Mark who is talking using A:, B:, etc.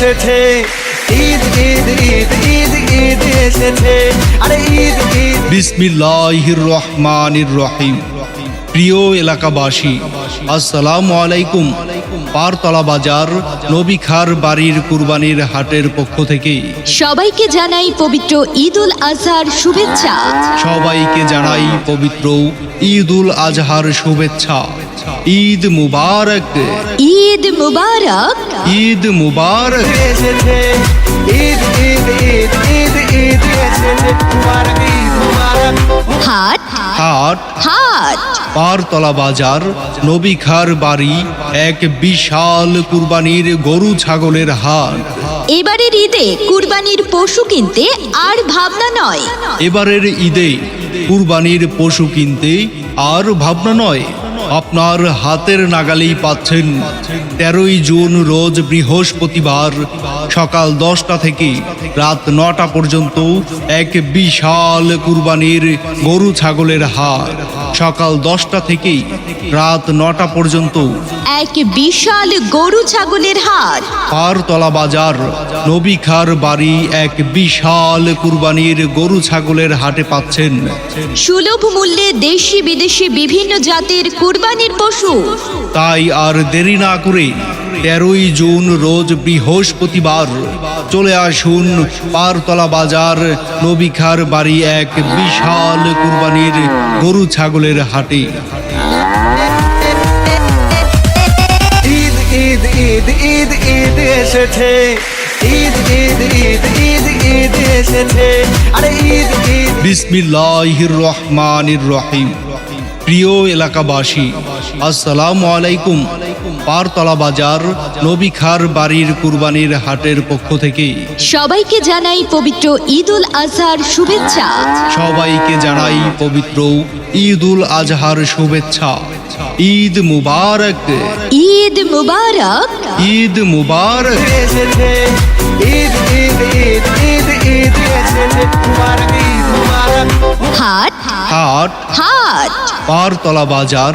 A: এসেছে, ঈদ ঈদ ঈদ ঈদ ঈদ এসেছে, আরে ঈদ ঈদ।
B: বিসমিল্লাহির রহমানির রহিম। প্রিয় এলাকাবাসী, আসসালামু আলাইকুম। পারতলা বাজার নবী খার বাড়ির কুরবানির হাটের পক্ষ থেকে
C: সবাইকে জানাই পবিত্র ঈদুল আজহার শুভেচ্ছা।
B: সবাইকে জানাই পবিত্র ঈদুল আজহার শুভেচ্ছা। ঈদ মুবারক,
C: ঈদ মুবারক,
B: ঈদ মুবারক।
A: এসেছে, ঈদ ঈদ ঈদ ঈদ ঈদ এসেছে, মুবারক ঈদ মুবারক।
C: হাট
B: হাট
C: হাট
B: পারতলা বাজার নবী খার বাড়ি এক বিশাল কুরবানির গরু ছাগলের হাট।
C: এবারের ঈদে কুরবানির পশু কিনতে আর ভাবনা নয়।
B: এবারের ঈদে কুরবানির পশু কিনতে আর ভাবনা নয়, আপনার হাতের নাগালেই পাচ্ছেন। 13ই জুন রোজ বৃহস্পতিবার সকাল 10টা থেকে রাত 9টা পর্যন্ত এক বিশাল কুরবানির গরু ছাগলের হাট। সকাল 10টা থেকে রাত 9টা পর্যন্ত
C: এক বিশাল গরু ছাগলের হাট।
B: পারতলা বাজার নবী খার বাড়ি এক বিশাল কুরবানির গরু ছাগলের হাটে পাচ্ছেন
C: সুলভ মূল্যে দেশি বিদেশি বিভিন্ন জাতের কুরবানির পশু।
B: তাই আর দেরি না করে 13ই জুন রোজ বৃহস্পতিবার চলে আসুন পারতলা বাজার নবী খার বাড়ি এক বিশাল কুরবানির গরু ছাগলের হাটে।
A: ঈদ ঈদ ঈদ ঈদ ঈদ এসেছে, ঈদ ঈদ ঈদ ঈদ ঈদ এসেছে, আরে ঈদ ঈদ।
B: বিসমিল্লাহির রহমানির রহিম। প্রিয় এলাকাবাসী, আসসালামু আলাইকুম। পারতলা বাজার নবী খার বাড়ির কুরবানির হাটের পক্ষ থেকে
C: সবাইকে জানাই পবিত্র ঈদুল আজহার শুভেচ্ছা।
B: সবাইকে জানাই পবিত্র ঈদুল আজহার শুভেচ্ছা। ঈদ মুবারক,
C: ঈদ মুবারক,
B: ঈদ মুবারক।
A: এসেছে, ঈদ ঈদ ঈদ ঈদ ঈদ এসেছে, মুবারক ঈদ মুবারক।
C: হাট
B: হাট
C: হাট
B: পারতলা বাজার